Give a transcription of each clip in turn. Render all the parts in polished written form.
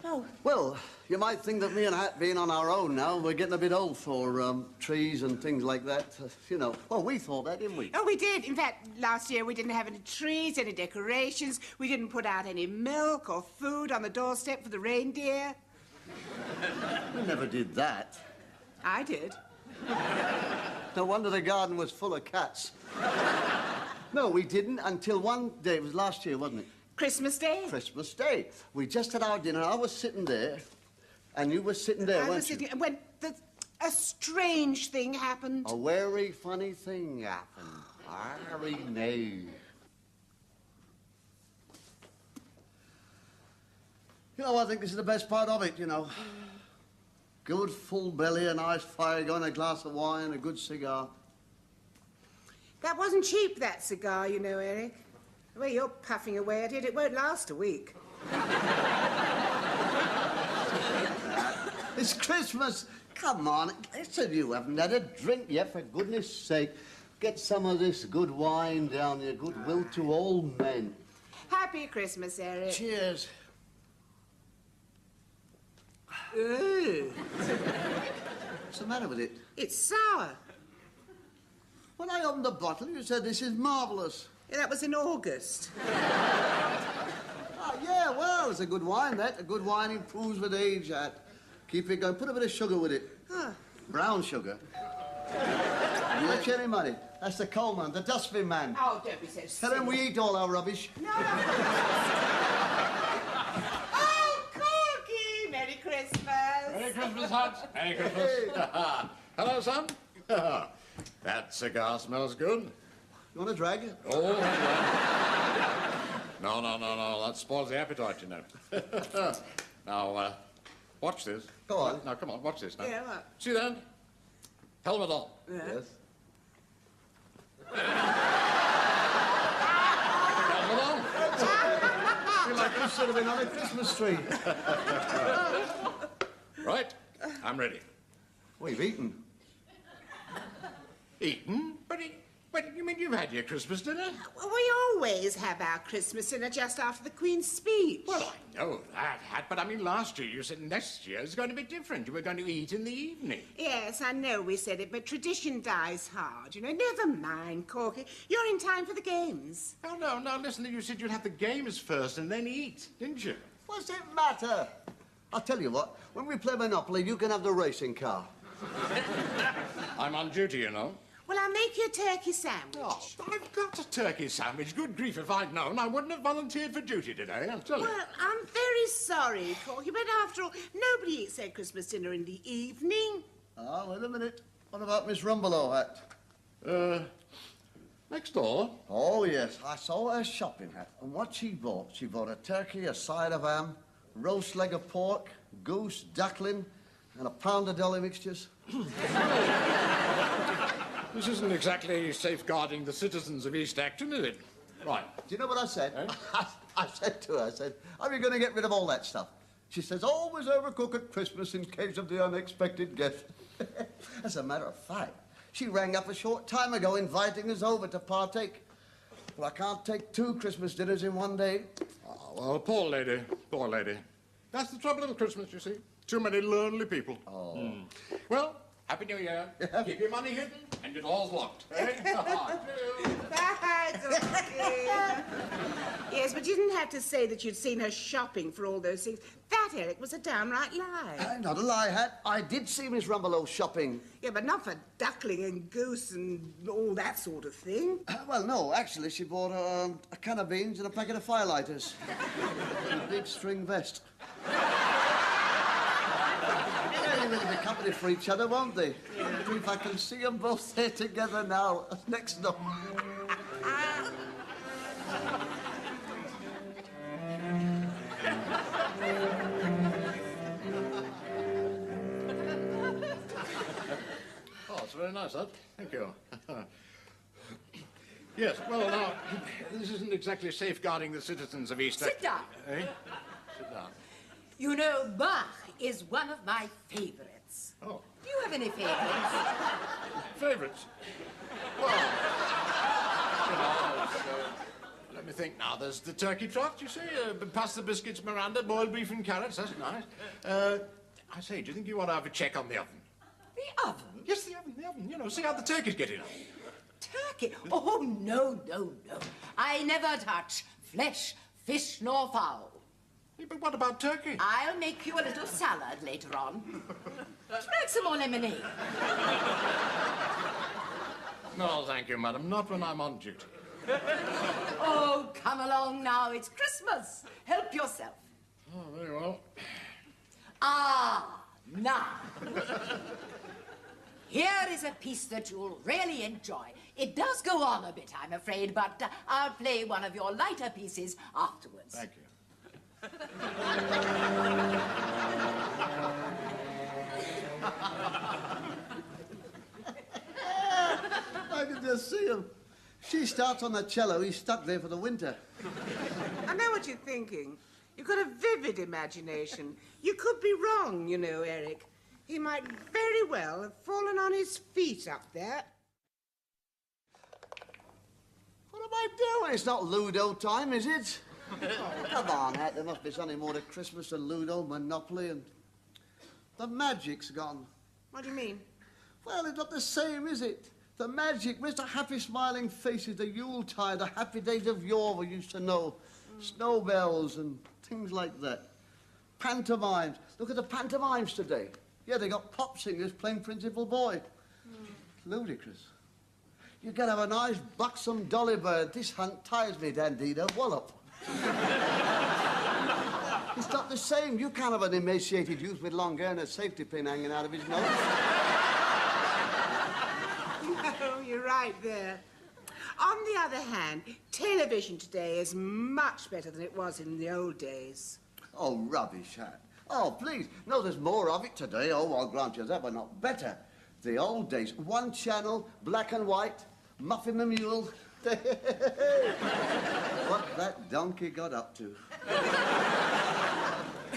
Oh. Well, you might think that me and Hat being on our own now, we're getting a bit old for trees and things like that. You know, well, we thought that, didn't we? Oh, we did. In fact, last year we didn't have any trees, any decorations. We didn't put out any milk or food on the doorstep for the reindeer. We never did that. I did. No wonder the garden was full of cats. No, we didn't until one day. It was last year, wasn't it? Christmas Day? Christmas Day. We just had our dinner. I was sitting there, and you were sitting there, weren't you? When a strange thing happened. A very funny thing happened. Very new. You know, I think this is the best part of it, you know. Good full belly, a nice fire going, a glass of wine, a good cigar. That wasn't cheap, that cigar, you know, Eric. The way you're puffing away at it, it won't last a week. It's Christmas. Come on. Listen, you haven't had a drink yet, for goodness sake. Get some of this good wine down here. Goodwill to all men. Happy Christmas, Eric. Cheers. What's the matter with it? It's sour. When I opened the bottle, you said this is marvellous. Yeah, that was in August. Oh, yeah, well, it's a good wine, that. A good wine improves with age, that. Keep it going. Put a bit of sugar with it. Huh. Brown sugar. You a cherry money. That's the coal man, the dustbin man. Oh, don't be so silly. Tell him we eat all our rubbish. No. Oh, Corky! Merry Christmas. Merry Christmas, Hut. Merry Christmas. Hello, son. That cigar smells good. You want a drag? Oh, no. No. That spoils the appetite, you know. Now, watch this. Go on. Now, come on, watch this now. Yeah, what? See that? Helmet on. Yes. Helmet on. Feel like you should have been on a Christmas tree. Right, I'm ready. We've eaten. Eaten? But you mean you've had your Christmas dinner? Well, we always have our Christmas dinner just after the Queen's speech. Well, I know that, Hat, but I mean, last year you said next year is going to be different. You were going to eat in the evening. Yes, I know we said it, but tradition dies hard, you know. Never mind, Corky. You're in time for the games. Oh, no, listen, you said you'd have the games first and then eat, didn't you? What's it matter? I'll tell you what, when we play Monopoly, you can have the racing car. I'm on duty, you know. Well, I'll make you a turkey sandwich. Oh, I've got a turkey sandwich. Good grief, if I'd known, I wouldn't have volunteered for duty today, I'll tell you. Well, I'm very sorry, Corky, but after all, nobody eats their Christmas dinner in the evening. Oh, wait a minute. What about Miss Rumbelow, Hat? Next door. Oh, yes. I saw her shopping, Hat. And what she bought a turkey, a side of ham, roast leg of pork, goose, duckling, and a pound of dolly mixtures. This isn't exactly safeguarding the citizens of East Acton, is it? Right. Do you know what I said? Eh? I said to her, are you going to get rid of all that stuff? She says, always overcook at Christmas in case of the unexpected guest. As a matter of fact, she rang up a short time ago inviting us over to partake. Well, I can't take 2 Christmas dinners in one day. Oh, well, poor lady, poor lady. That's the trouble with Christmas, you see. Too many lonely people. Oh. Well, Happy New Year. Keep your money hidden and your doors locked. Eh? Bye, Corky. Yes, but you didn't have to say that you'd seen her shopping for all those things. That, Eric, was a downright lie. Not a lie, Hat. I did see Miss Rumbelow shopping. Yeah, but not for duckling and goose and all that sort of thing. Well, no, actually, she bought a can of beans and a packet of firelighters. And a big string vest. They'll really be company for each other, won't they? Yeah. If I can see them both there together now, next door. Oh, it's very nice, Hut. Thank you. Yes, well, now, this isn't exactly safeguarding the citizens of East Acton. Sit down. Eh? Sit down. You know, Bach is one of my favorites. Oh. Do you have any favorites? Favorites? Well, you know, let me think now. There's the turkey trot, you see, pasta biscuits, Miranda, boiled beef and carrots. That's nice. I say, do you think you want to have a check on the oven? The oven? Yes, the oven. You know, see how the turkey's getting on. Turkey? Oh, no. I never touch flesh, fish, nor fowl. Yeah, but what about turkey? I'll make you a little salad later on. Would you like some more lemonade? No, thank you, madam. Not when I'm on duty. Oh, come along now. It's Christmas. Help yourself. Oh, very well. Ah, now. Here is a piece that you'll really enjoy. It does go on a bit, I'm afraid, but I'll play one of your lighter pieces afterwards. Thank you. I can just see him. She starts on the cello, he's stuck there for the winter. I know what you're thinking. You've got a vivid imagination. You could be wrong, you know, Eric. He might very well have fallen on his feet up there. What am I doing? It's not Ludo time, is it? Oh, come on, Hat. There must be something more to Christmas than Ludo, Monopoly, and... The magic's gone. What do you mean? Well, it's not the same, is it? The magic, where's the happy smiling faces, the Yuletide, the happy days of yore we used to know, snow bells and things like that. Pantomimes. Look at the pantomimes today. Yeah, they got pop singers playing Principal Boy. Ludicrous. You gotta have a nice buxom dolly bird. This hunt tires me, Dandita. Wallop. It's not the same. You can't have an emaciated youth with long hair and a safety pin hanging out of his nose. No, you're right there. On the other hand, television today is much better than it was in the old days. Oh, rubbish, Hat. Oh, please. No, there's more of it today. Oh, I'll grant you that, but not better. The old days, one channel, black and white, Muffin the Mule. What that donkey got up to.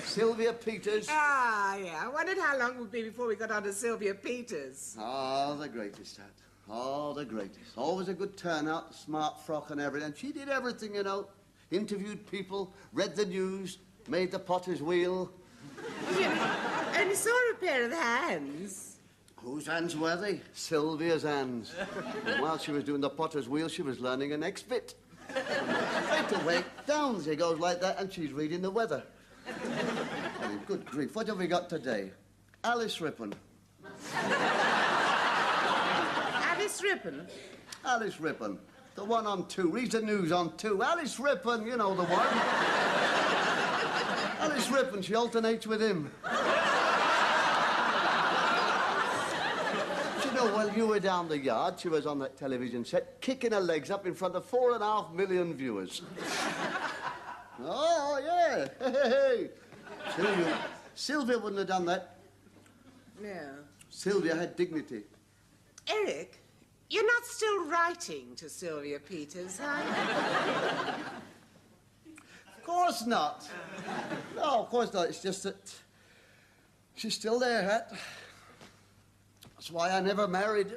Sylvia Peters. Ah, yeah. I wondered how long it would be before we got on to Sylvia Peters. Oh, the greatest, Hat. Oh, the greatest. Always a good turnout, smart frock and everything. And she did everything, you know. Interviewed people, read the news, made the potter's wheel. You only saw a pair of hands. Whose hands were they? Sylvia's hands. And while she was doing the potter's wheel, she was learning an next bit. Straight away, down she goes like that, and she's reading the weather. Oh, good grief, what have we got today? Alice Rippon. Alice Rippon? Alice Rippon. The one on 2. Reads the news on 2. Alice Rippon, you know the one. Alice Rippon, she alternates with him. You know, while you were down the yard, she was on that television set, kicking her legs up in front of 4.5 million viewers. Oh, yeah. Hey. Sylvia wouldn't have done that. No. Sylvia had dignity. Eric, you're not still writing to Sylvia Peters, are you? Of course not. No, of course not. It's just that she's still there, Hat. That's why I never married.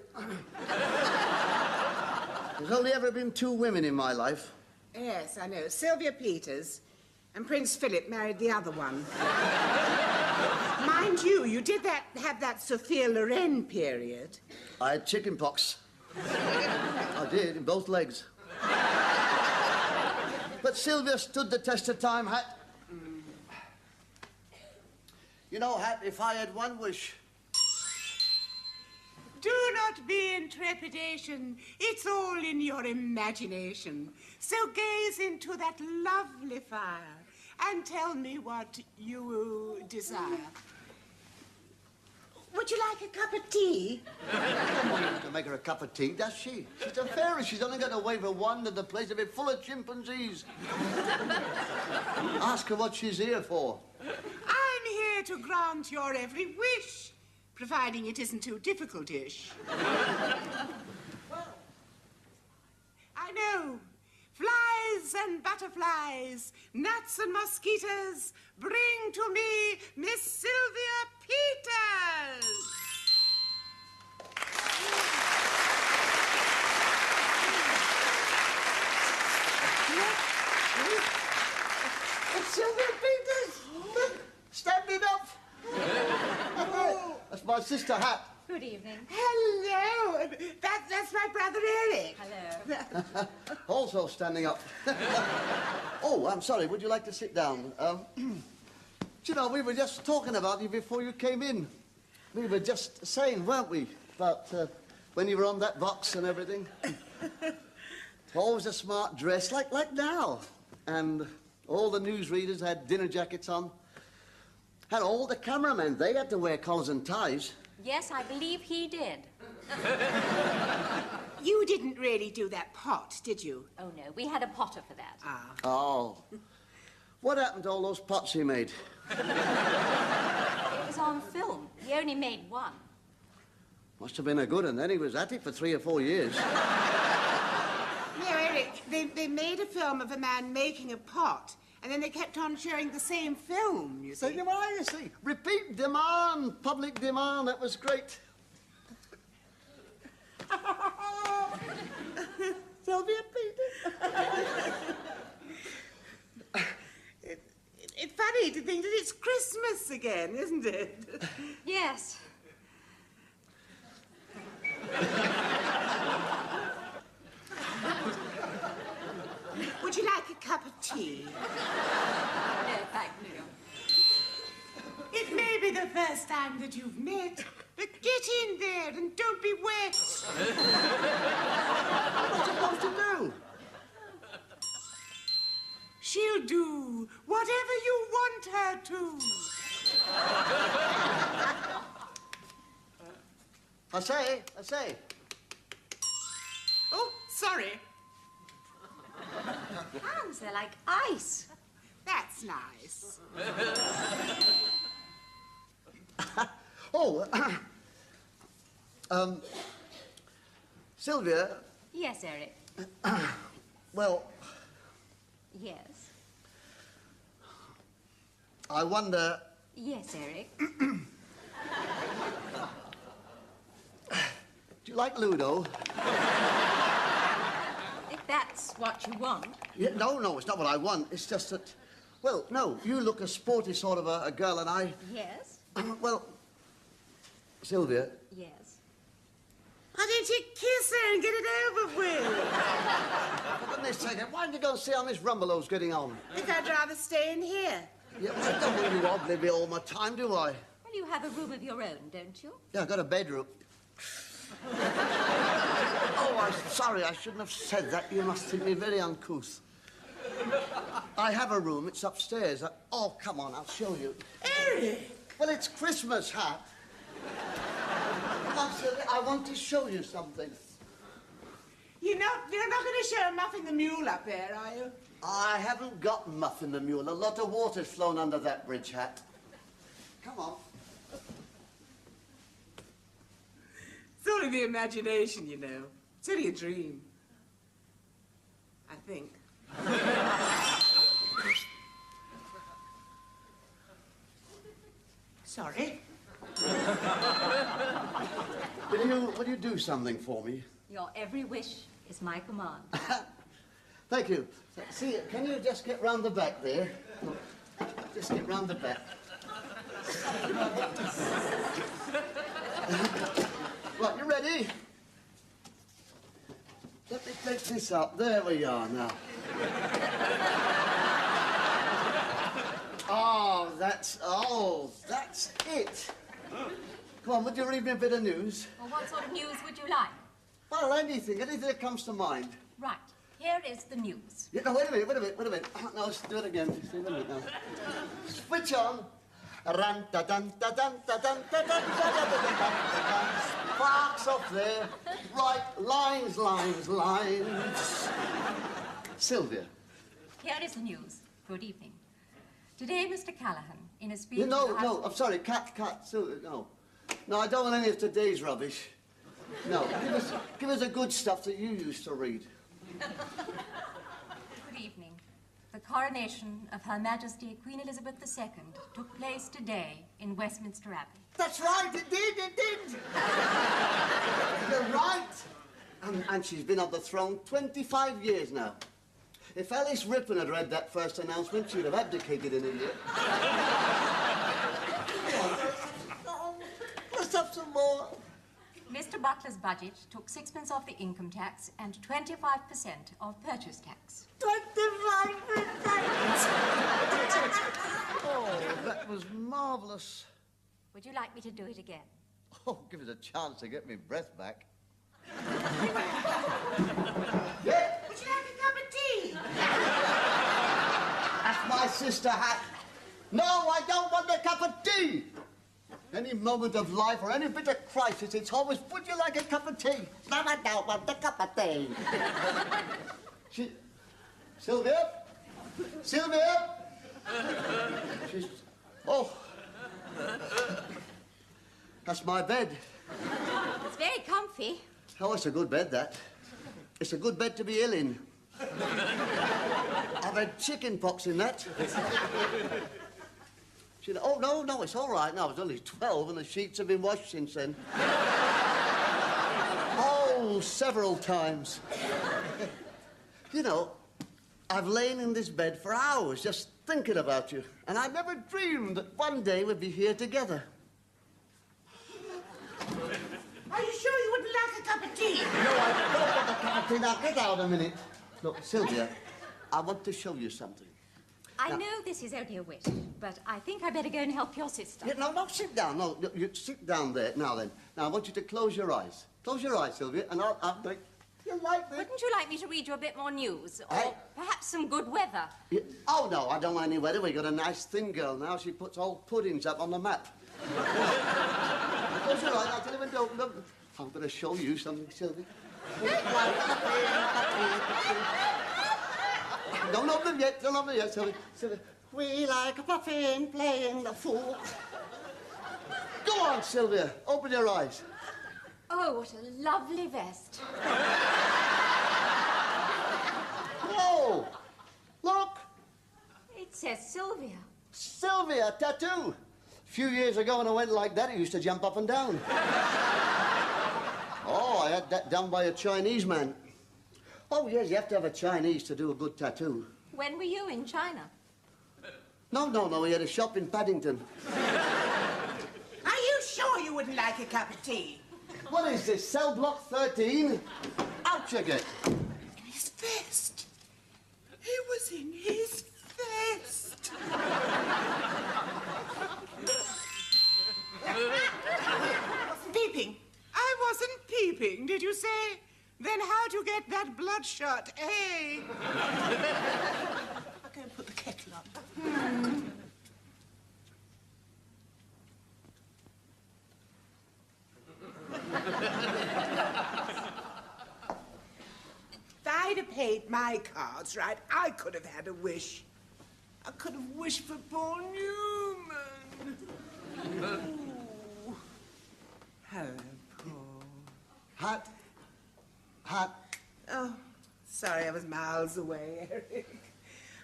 There's only ever been 2 women in my life. Yes, I know. Sylvia Peters and Prince Philip married the other one. Mind you, you did have that Sophia Loren period. I had chicken pox. I did, in both legs. But Sylvia stood the test of time, Hat. You know, Hat, if I had one wish... Do not be in trepidation. It's all in your imagination. So gaze into that lovely fire and tell me what you desire. Would you like a cup of tea? To make her a cup of tea, does she? She's a fairy. She's only got to wave a wand and the place will be full of chimpanzees. Ask her what she's here for. I'm here to grant your every wish, providing it isn't too difficult-ish. I know. Flies and butterflies, gnats and mosquitoes, bring to me Miss Sylvia Peters. Sylvia Peters! Standing up! That's my sister Hat. Good evening. Hello. That's my brother Eric. Hello. Also standing up. Oh, I'm sorry. Would you like to sit down? You know, we were just talking about you before you came in. We were just saying, weren't we, about when you were on that box and everything. Always a smart dress, like now. And all the newsreaders had dinner jackets on. And all the cameramen, they had to wear collars and ties. Yes, I believe he did. You didn't really do that pot, did you? Oh, no, we had a potter for that. Ah. Oh. What happened to all those pots he made? It was on film. He only made one. Must have been a good one then. He was at it for 3 or 4 years. No, Eric, they made a film of a man making a pot, and then they kept on showing the same film, you see. You see. Repeat demand, public demand. That was great. Sylvia Peters. It's funny to think that it's Christmas again, isn't it? Yes. Would you like a cup of tea? No, thank you. It may be the first time that you've met, but get in there and don't be wet. What's she supposed to do? She'll do whatever you want her to. I say. Oh, sorry. Hands, they're like ice. That's nice. Oh, Sylvia, Yes, Eric. well, Yes. I wonder... Yes, Eric. Do you like Ludo? If that's what you want. Yeah, no, it's not what I want. It's just that... Well, no, you look a sporty sort of a girl, and I... Yes. Well, Sylvia, Yes. Why don't you kiss her and get it over with? for goodness sake, why don't you go and see how Miss Rumbalow's getting on? I think I'd rather stay in here. Yeah, well, I don't want you oblivious all my time, do I? Well, you have a room of your own, don't you? Yeah, I got a bedroom. Oh, I'm sorry, I shouldn't have said that. You must think me very uncouth. I have a room, it's upstairs. Oh, come on, I'll show you. Eric! Well, it's Christmas, Hat. Come on, Sylvia, I want to show you something. You're not going to show Muffin the Mule up there, are you? I haven't got Muffin the Mule. A lot of water's flown under that bridge, Hat. Come on. It's only the imagination, you know. It's only a dream. I think. Sorry. Will you do something for me? Your every wish is my command. Thank you. See, can you just get round the back there? Just get round the back. Right, you ready? Let me take this up. There we are now. Oh, that's it. Come on, would you read me a bit of news? Well, what sort of news would you like? Well, anything that comes to mind. Right. Here is the news. Yeah, no, wait a minute. No, let's do it again. Just wait a minute now. Switch on. Ran da dun da dun da dun da dun da dun da dun da dun. Sparks off there. Right, lines. Sylvia. Here is the news. Good evening. Today, Mr. Callahan, in a speech... No, I'm sorry. Cut. Sylvia, no. No, I don't want any of today's rubbish. No, give us the good stuff that you used to read. Good evening. The coronation of Her Majesty Queen Elizabeth II took place today in Westminster Abbey. That's right, it did. You're right. And she's been on the throne 25 years now. If Alice Rippon had read that first announcement, she'd have abdicated in a year. Let's have some more. Mr. Butler's budget took 6pence off the income tax and 25% of purchase tax. 25%! Oh, that was marvellous. Would you like me to do it again? Oh, give us a chance to get me breath back. Would you like a cup of tea? That's my sister hat. No, I don't want a cup of tea. Any moment of life or any bit of crisis, it's always, would you like a cup of tea? No, I don't want a cup of tea. Sylvia? Sylvia? She's... Oh. That's my bed. It's very comfy. Oh, it's a good bed, that. It's a good bed to be ill in. I've had chicken pox in that. Oh, no, it's all right now. I was only 12 and the sheets have been washed since then. Oh, several times. You know, I've lain in this bed for hours just thinking about you, and I never dreamed that one day we'd be here together. Are you sure you wouldn't like a cup of tea? No, I don't want a cup of tea. Now, get out a minute. Look, Sylvia, I want to show you something. I know this is only a wish, but I think I better go and help your sister. Yeah, no, sit down. No, you sit down there. Now, then. Now, I want you to close your eyes. Close your eyes, Sylvia, and I'll do it. You like this? Wouldn't you like me to read you a bit more news? Or Hey. perhaps some good weather? Yeah. Oh, no, I don't want any weather. We've got a nice thin girl now. She puts old puddings up on the map. Close your eyes. I'll tell you when to look. I'm going to show you something, Sylvia. Don't open them yet. Don't open them yet, Sylvia. Sylvia. We like a puffin playing the fool. Go on, Sylvia. Open your eyes. Oh, what a lovely vest. Whoa! Look! It says Sylvia. Sylvia, tattoo. A few years ago when I went like that, it used to jump up and down. Oh, I had that done by a Chinese man. Oh, yes, you have to have a Chinese to do a good tattoo. When were you in China? No, he had a shop in Paddington. Are you sure you wouldn't like a cup of tea? What is this, cell block 13? Out you get. In his vest. It was in his vest. Peeping. I wasn't peeping, did you say? Then how'd you get that bloodshot, eh? I'll go and put the kettle on. If I'd have paid my cards right, I could have had a wish. I could have wished for Paul Newman. Ooh. Hello, Paul. Hot. Oh, sorry, I was miles away, Eric.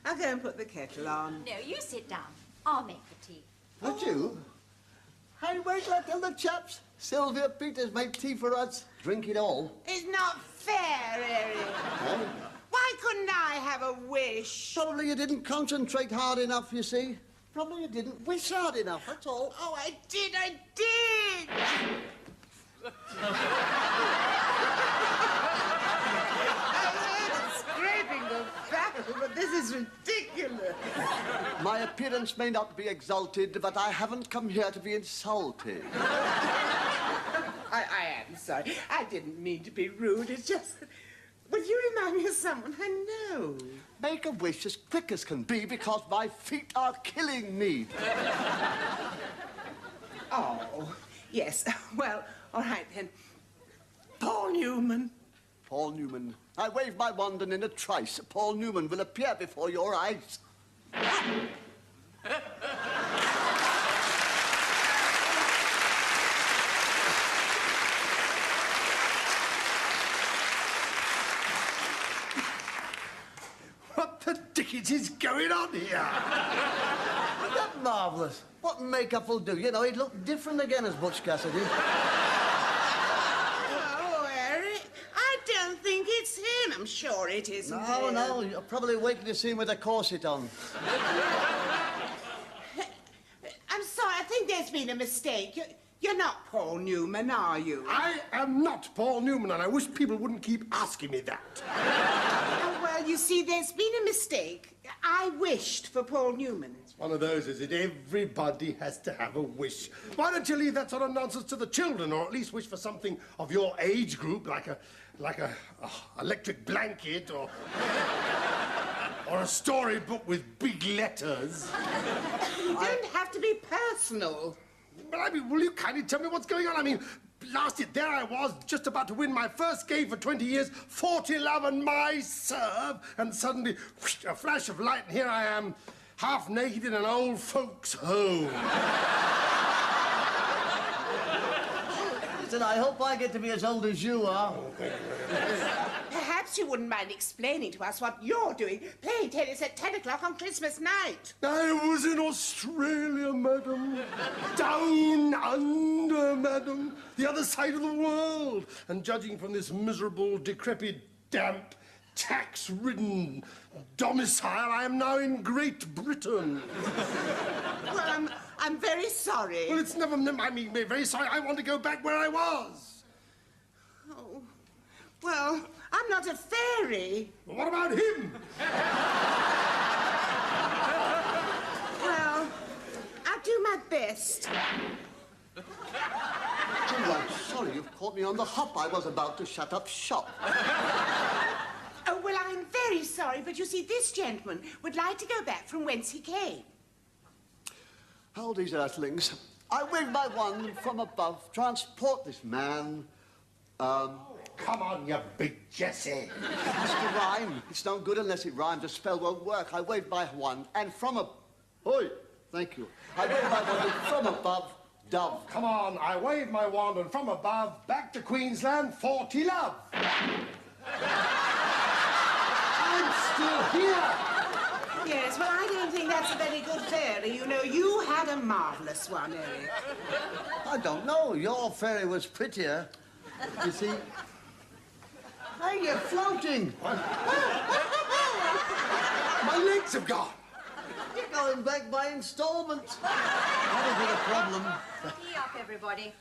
I'll go and put the kettle on. No, you sit down. I'll make the tea. Would you? Hey, wait till I tell the chaps. Sylvia Peters made tea for us. Drink it all. It's not fair, Eric. Huh? Why couldn't I have a wish? Probably you didn't concentrate hard enough, you see. Probably you didn't wish hard enough, that's all. Oh, I did. Scraping the barrel, but this is ridiculous. My appearance may not be exalted, but I haven't come here to be insulted. I am sorry. I didn't mean to be rude. It's just that... But you remind me of someone I know. Make a wish as quick as can be, because my feet are killing me. Oh, yes. Well, all right then. Paul Newman. Paul Newman. I wave my wand and in a trice, Paul Newman will appear before your eyes. What the dickens is going on here? Isn't that marvellous? What makeup will do? You know, he'd look different again as Butch Cassidy. Oh, Eric, I don't think it's him. I'm sure it isn't. No, you're probably waiting to see him with a corset on. I'm sorry, I think there's been a mistake. You're not Paul Newman, are you? I am not Paul Newman, and I wish people wouldn't keep asking me that. Oh, well, you see, there's been a mistake. I wished for Paul Newman. It's one of those, is it? Everybody has to have a wish. Why don't you leave that sort of nonsense to the children, or at least wish for something of your age group, like a electric blanket, or a storybook with big letters. You don't have to be personal. But I mean, will you kindly tell me what's going on? I mean, last year, there I was, just about to win my first game for 20 years, 40 love and my serve, and suddenly, whoosh, a flash of light, and here I am, half naked in an old folks' home. Listen, I hope I get to be as old as you are. Perhaps you wouldn't mind explaining to us what you're doing, playing tennis at 10 o'clock on Christmas night. I was in Australia, madam. Down under, madam. The other side of the world. And judging from this miserable, decrepit, damp, tax-ridden domicile, I am now in Great Britain. Well, I'm very sorry. Well, it's never... I mean, very sorry. I want to go back where I was. Oh, well, I'm not a fairy. Well, what about him? Well, I'll do my best. Oh, I'm sorry, you've caught me on the hop. I was about to shut up shop. Oh, well, I'm very sorry, but you see, this gentleman would like to go back from whence he came. Hold these earthlings. I wave my wand from above, transport this man. Come on, you big Jesse. It has to rhyme. It's no good unless it rhymes. A spell won't work. I wave my wand, and from a... Oi, thank you. I wave my wand, and from above, dove. Come on, I wave my wand, and from above, back to Queensland, 40 love. I'm still here. Yes, well, I don't think that's a very good fairy. You know, you had a marvellous one, Eric. I don't know. Your fairy was prettier. You see... Hey, you're floating. My legs have gone. You're going back by installments. That'll be the problem. Key up, everybody.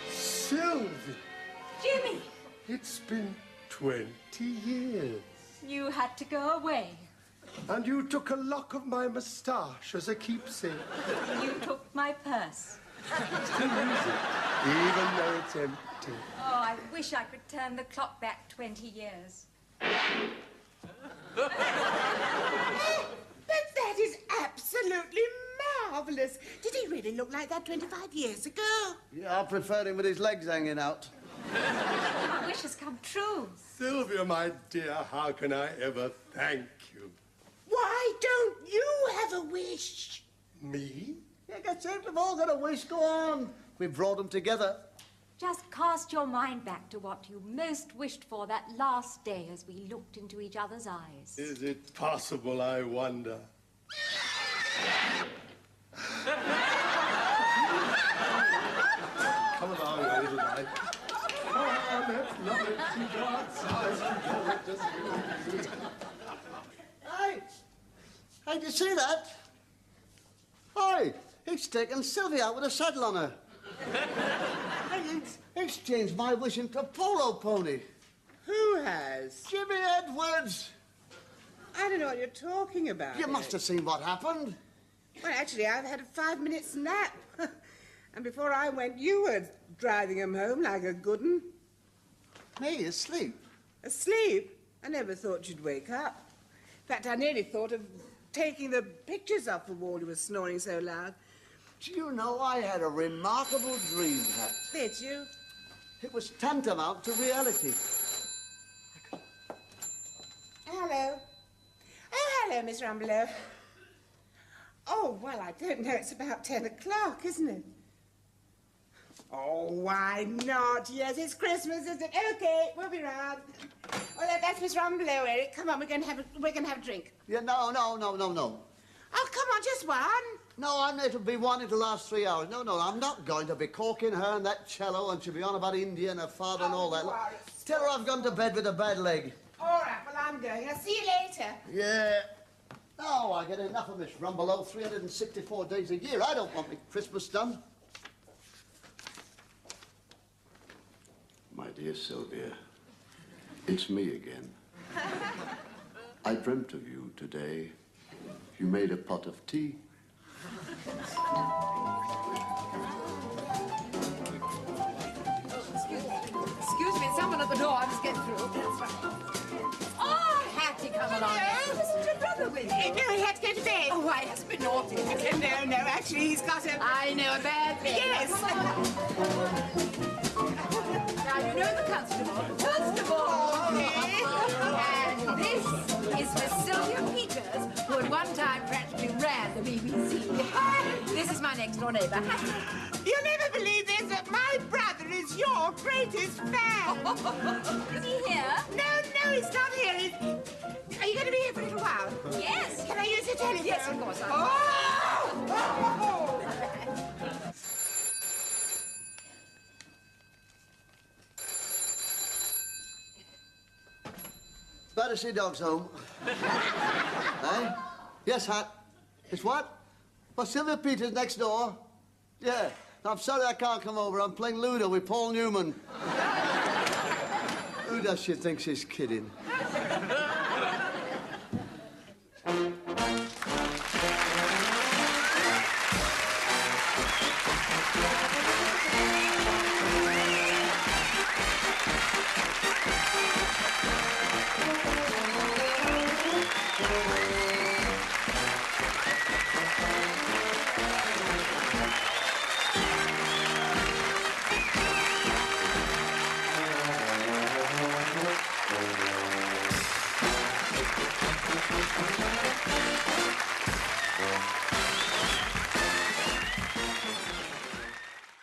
Sylvia, Jimmy! it's been 20 years. You had to go away. And you took a lock of my moustache as a keepsake. You took my purse. Still use it, even though it's empty. Oh, I wish I could turn the clock back 20 years. But that is absolutely marvellous. Did he really look like that 25 years ago? Yeah, I prefer him with his legs hanging out. My wish has come true. Sylvia, my dear, how can I ever thank you? Why don't you have a wish? Me? Yeah, that's it. We've all got a wish. Go on. We brought them together. Just cast your mind back to what you most wished for that last day as we looked into each other's eyes. Is it possible, I wonder? Come along, my little light. Oh, that's lovely to go outside together. Just Hey! Hey, did you see that? Hey, he's taken Sylvia out with a saddle on her. Hey, it's changed my wish into a polo pony. Who has? Jimmy Edwards! I don't know what you're talking about. You must have seen what happened. Well, actually, I've had a 5-minute nap. And before I went, you were driving him home like a good un. Me, asleep. Asleep? I never thought you'd wake up. In fact, I nearly thought of taking the pictures off the wall. You were snoring so loud. Do you know I had a remarkable dream, Pat? Did you? It was tantamount to reality. Hello. Oh, hello, Miss Rumbelow. Oh, well, I don't know. It's about 10 o'clock, isn't it? Oh, why not? Yes, it's Christmas, isn't it? Okay, we'll be round. Oh, that's Miss Rumbelow, Eric. Come on, we're going to have a drink. Yeah, no. Oh, come on, just one. No, I'm there to be wanting to last 3 hours. No, I'm not going to be corking her and that cello and she'll be on about India and her father and all that. Look, tell her I've gone to bed with a bad leg. All right, well, I'm going. I'll see you later. Yeah. Oh, I get enough of this rumbelow 364 days a year. I don't want my Christmas done. My dear Sylvia, it's me again. I dreamt of you today. You made a pot of tea. Excuse me, someone at the door. I must get through. Oh, Hattie, come along. Isn't your brother with you? No, he had to go to bed. Oh, why, has been naughty. No, actually, he's got a... I know a bad thing. Yes. Now, you know the constable. And this is Miss Sylvia Peters, who at one time practically ran the BBC. This is my next door neighbor. You'll never believe this, that my brother is your greatest fan. Is he here? No, he's not here. Are you going to be here for a little while? Yes. Can I use the telephone? Yes, of course. Oh! Glad to see Dog's home. Eh? Yes, Hat. It's what? Well, Sylvia Peters next door. Yeah. I'm sorry I can't come over. I'm playing Ludo with Paul Newman. Who does she think she's kidding?